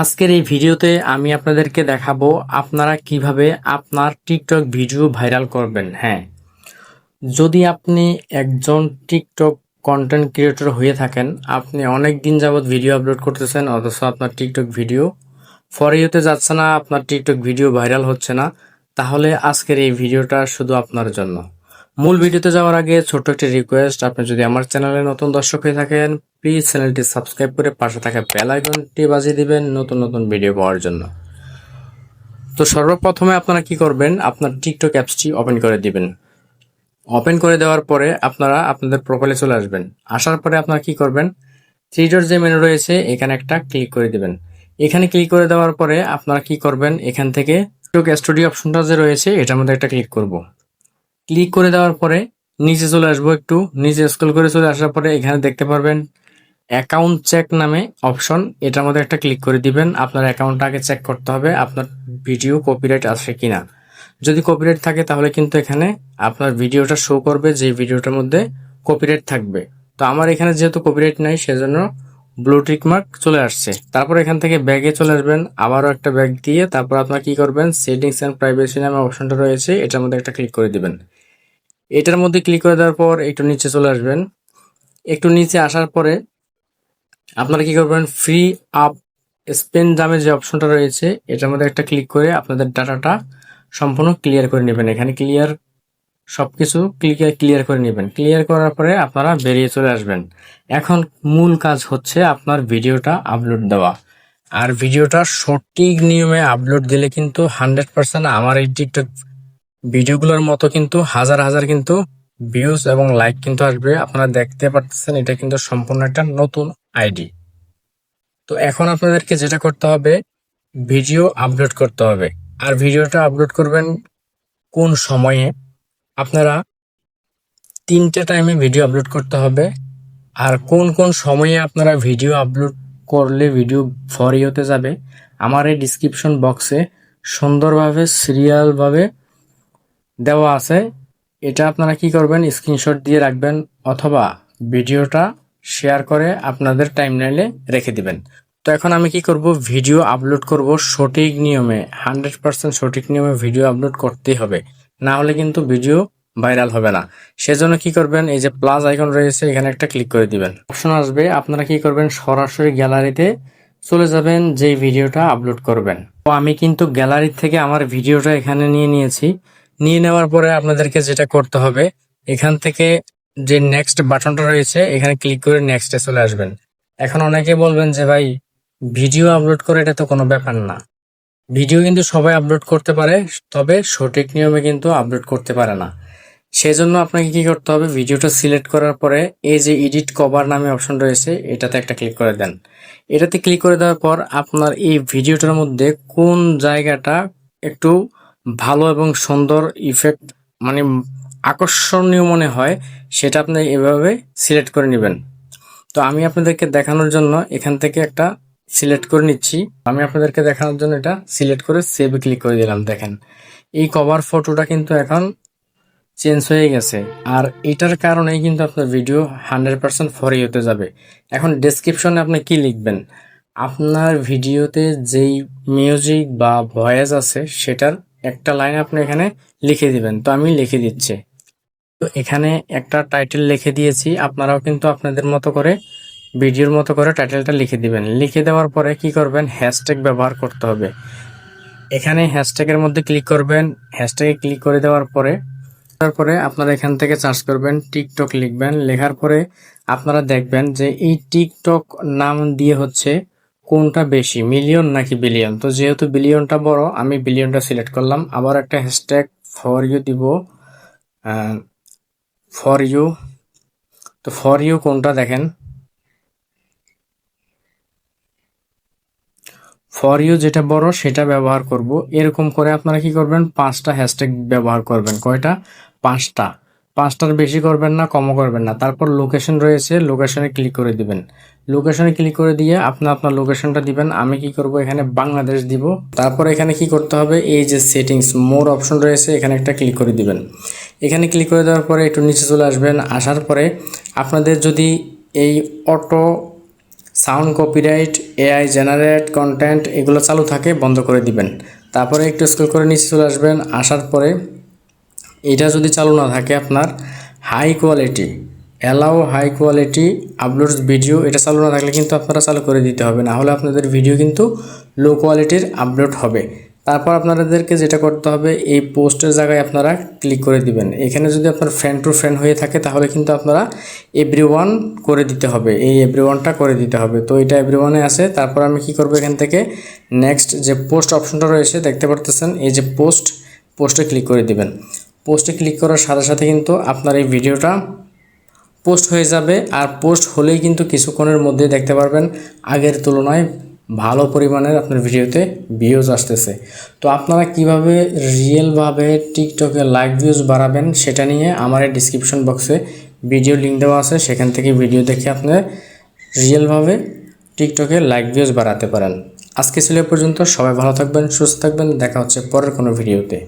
আজকের এই ভিডিওতে আমি আপনাদেরকে দেখাবো আপনারা কিভাবে আপনার টিকটক ভিডিও ভাইরাল করবেন। হ্যাঁ, যদি আপনি একজন টিকটক কন্টেন্ট ক্রিয়েটর হয়ে থাকেন, আপনি অনেক দিন যাবৎ ভিডিও আপলোড করতেছেন অথচ আপনার টিকটক ভিডিও ফর ইউতে যাচ্ছে না, আপনার টিকটক ভিডিও ভাইরাল হচ্ছে না, তাহলে আজকের এই ভিডিওটা শুধু আপনার জন্য। মূল ভিডিওতে যাওয়ার আগে ছোট্ট একটি রিকোয়েস্ট, আপনি যদি আমার চ্যানেলে নতুন দর্শক হয়ে থাকেন, প্লিজ চ্যানেলটি সাবস্ক্রাইব করে পাশে থাকা বেল আইকনটি বাজিয়ে দিবেন নতুন নতুন ভিডিও পাওয়ার জন্য। তো সর্বপ্রথমে আপনারা কি করবেন, আপনার টিকটক অ্যাপসটি ওপেন করে দিবেন। ওপেন করে দেওয়ার পরে আপনারা আপনাদের প্রোফাইলে চলে আসবেন। আসার পরে আপনারা কি করবেন, থ্রি ডট যে মেনু রয়েছে এখানে একটা ক্লিক করে দিবেন। এখানে ক্লিক করে দেওয়ার পরে আপনারা কি করবেন, এখান থেকে টিকটক স্টুডিও অপশনটা যে রয়েছে এটার মধ্যে একটা ক্লিক করব। ক্লিক করে দেওয়ার পরে নিচে চলে আসবো, একটু নিচে স্ক্রল করে চলে আসার পরে এখানে দেখতে পারবেন অ্যাকাউন্ট চেক নামে অপশন, এটার মধ্যে একটা ক্লিক করে দিবেন। আপনার অ্যাকাউন্টটা আগে চেক করতে হবে আপনার ভিডিও কপিরাইট আছে কিনা। যদি কপিরাইট থাকে তাহলে কিন্তু এখানে আপনার ভিডিওটা শো করবে যে ভিডিওটার মধ্যে কপিরাইট থাকবে। তো আমার এখানে যেহেতু কপিরাইট নাই সেজন্য ব্লু টিক মার্ক চলে আসছে। তারপর এখান থেকে ব্যাগে চলে আসবেন, আবারও একটা ব্যাগ দিয়ে তারপর আপনার কি করবেন, সেটিংস এন্ড প্রাইভেসি নামে অপশনটা রয়েছে এটার মধ্যে একটা ক্লিক করে দিবেন। এটার মধ্যে ক্লিক করে দেওয়ার পর একটু নিচে চলে আসবেন। একটু নিচে আসার পরে আপনারা কি করবেন, ফ্রি আপ স্পেন দামে যে অপশনটা রয়েছে এটার মধ্যে একটা ক্লিক করে আপনাদের ডাটাটা সম্পূর্ণ ক্লিয়ার করে নেবেন। এখানে ক্লিয়ার সবকিছু ক্লিয়ার করে নেবেন। ক্লিয়ার করার পরে আপনারা বেরিয়ে চলে আসবেন। এখন মূল কাজ হচ্ছে আপনার ভিডিওটা আপলোড দেওয়া। আর ভিডিওটা সঠিক নিয়মে আপলোড দিলে কিন্তু 100% আমার এই টিকটক ভিডিওগুলোর মতো কিন্তু হাজার হাজার কিন্তু ভিউজ এবং লাইক কিন্তু আসবে। আপনারা দেখতে পাচ্ছেন এটা কিন্তু সম্পূর্ণ একটা নতুন আইডি। তো এখন আপনাদেরকে যেটা করতে হবে, ভিডিও আপলোড করতে হবে। আর ভিডিওটা আপলোড করবেন কোন সময়ে, আপনারা 3টে টাইমে ভিডিও আপলোড করতে হবে। আর কোন কোন সময়ে আপনারা ভিডিও আপলোড করলে ভিডিও ফর ইউতে যাবে, আমার এই ডিসক্রিপশন বক্সে সুন্দরভাবে সিরিয়ালভাবে দেওয়া আছে। এটা আপনারা কি করবেন, স্ক্রিনশট দিয়ে রাখবেন অথবা ভিডিওটা শেয়ার করে আপনাদের টাইমলাইনে রেখে দিবেন। তো এখন আমি কি করব, ভিডিও আপলোড করব সঠিক নিয়মে, 100% সঠিক নিয়মে ভিডিও আপলোড করতেই হবে, না হলে কিন্তু ভিডিও ভাইরাল হবে না। সেজন্য কি করবেন, এই যে প্লাস আইকন রয়েছে এখানে একটা ক্লিক করে দিবেন, অপশন আসবে। আপনারা কি করবেন, সরাসরি গ্যালারিতে চলে যাবেন যেই ভিডিওটা আপলোড করবেন। তো আমি কিন্তু গ্যালারি থেকে আমার ভিডিওটা এখানে নিয়ে নিয়েছি। নিয়ে নেওয়ার পরে আপনাদেরকে যেটা করতে হবে, এখান থেকে যে নেক্সট বাটনটা রয়েছে এখানে ক্লিক করে নেক্সটে চলে আসবেন। এখন অনেকে বলবেন যে ভাই ভিডিও আপলোড করে এটা তো কোনো ব্যাপার না। ভিডিও কিন্তু সবাই আপলোড করতে পারে, তবে সঠিক নিয়মে কিন্তু আপলোড করতে পারে না। সেজন্য আপনাকে কি করতে হবে, ভিডিওটা সিলেক্ট করার পরে এই যে এডিট কভার নামে অপশন রয়েছে এটাতে একটা ক্লিক করে দেন। এটাতে ক্লিক করে দেওয়ার পর আপনার এই ভিডিওটার মধ্যে কোন জায়গাটা একটু ভালো এবং সুন্দর ইফেক্ট মানে আকর্ষণীয় মনে হয় সেটা আপনি এভাবে সিলেক্ট করে নেবেন। তো আমি আপনাদেরকে দেখানোর জন্য এখান থেকে একটা সিলেক্ট করে নিচ্ছি। আমি আপনাদেরকে দেখানোর জন্য এটা সিলেক্ট করে সেভে ক্লিক করে দিলাম। দেখেন এই কভার ফটোটা কিন্তু এখন চেঞ্জ হয়ে গেছে। আর এটার কারণেই কিন্তু আপনার ভিডিও 100% ফর ইউতে যাবে। এখন ডেসক্রিপশনে আপনি কি লিখবেন, আপনার ভিডিওতে যেই মিউজিক বা ভয়েস আছে সেটার একটা লাইন আপনি এখানে লিখে দিবেন। তো আমি লিখে দিচ্ছি। তো এখানে একটা টাইটেল লিখে দিয়েছি, আপনারাও কিন্তু আপনাদের মতো করে ভিডিওর মতো করে টাইটেলটা লিখে দিবেন। লিখে দেওয়ার পরে কি করবেন, হ্যাশট্যাগ ব্যবহার করতে হবে। এখানে হ্যাশট্যাগের মধ্যে ক্লিক করবেন। হ্যাশট্যাগে ক্লিক করে দেওয়ার পরে তারপরে আপনারা এখান থেকে সার্চ করবেন, টিকটক লিখবেন। লেখার পরে আপনারা দেখবেন যে এই টিকটক নাম দিয়ে হচ্ছে কোনটা বেশি, মিলিয়ন নাকি বিলিয়ন। তো যেহেতু বিলিয়নটা বড় আমি বিলিয়নটা সিলেক্ট করলাম। আবার একটা হ্যাশট্যাগ ফর ইউ দিব, ফর ইউ। তো ফর ইউ কোনটা দেখেন, ফর ইউ যেটা বড় সেটা ব্যবহার করব। এরকম করে আপনারা কি করবেন, 5টা হ্যাশট্যাগ ব্যবহার করবেন। কয়টা, 5টা। 5টার বেশি করবেন না, কমও করবেন না। তারপর লোকেশন রয়েছে, লোকেশনে ক্লিক করে দিবেন। লোকেশনে ক্লিক করে দিয়ে আপনার লোকেশনটা দিবেন। আমি কি করব, এখানে বাংলাদেশ দিব। তারপর এখানে কি করতে হবে, এই যে সেটিংস মোর অপশন রয়েছে এখানে একটা ক্লিক করে দিবেন। এখানে ক্লিক করে দেওয়ার পরে একটু নিচে চলে আসবেন। আসার পরে আপনাদের যদি এই auto sound copyright, AI generate content এগুলো চালু থাকে বন্ধ করে দিবেন। তারপরে একটু স্ক্রল করে নিচে চলে আসবেন। আসার পরে এটা যদি চালু না থাকে আপনার high quality, allow high quality uploads video, এটা চালু না থাকলে কিন্তু আপনারা চালু করে দিতে হবে, না হলে আপনাদের ভিডিও কিন্তু লো কোয়ালিটির আপলোড হবে। তারপর আপনাদেরকে যেটা করতে হবে, এই পোস্টের জায়গায় আপনারা ক্লিক করে দিবেন। এখানে যদি আপনার ফ্রেন্ড টু ফ্রেন্ড হয়ে থাকে তাহলে কিন্তু আপনারা এভরিওয়ান করে দিতে হবে, এই এভরিওয়ানটা করে দিতে হবে। তো এটা এভরিওয়ানে আছে। তারপর আমি কি করব, এখান থেকে নেক্সট যে পোস্ট অপশনটা রয়েছে দেখতে পারতেছেন, এই যে পোস্টে ক্লিক করে দিবেন। পোস্টে ক্লিক করার সাথে সাথে কিন্তু আপনার এই ভিডিওটা পোস্ট হয়ে যাবে। আর পোস্ট হলেই কিন্তু কিছুক্ষণের মধ্যে দেখতে পারবেন আগের তুলনায় ভালো পরিমাণের আপনার ভিডিওতে ভিউজ আসতেছে। তো আপনারা কিভাবে রিয়েলভাবে টিকটকে লাইক ভিউজ বাড়াবেন সেটা নিয়ে আমার এই ডিসক্রিপশন বক্সে ভিডিও লিঙ্ক দেওয়া আছে, সেখান থেকে ভিডিও দেখে আপনি রিয়েলভাবে টিকটকে লাইক ভিউজ বাড়াতে পারেন। আজকে ছিল এ পর্যন্ত। সবাই ভালো থাকবেন, সুস্থ থাকবেন। দেখা হচ্ছে পরের কোনো ভিডিওতে।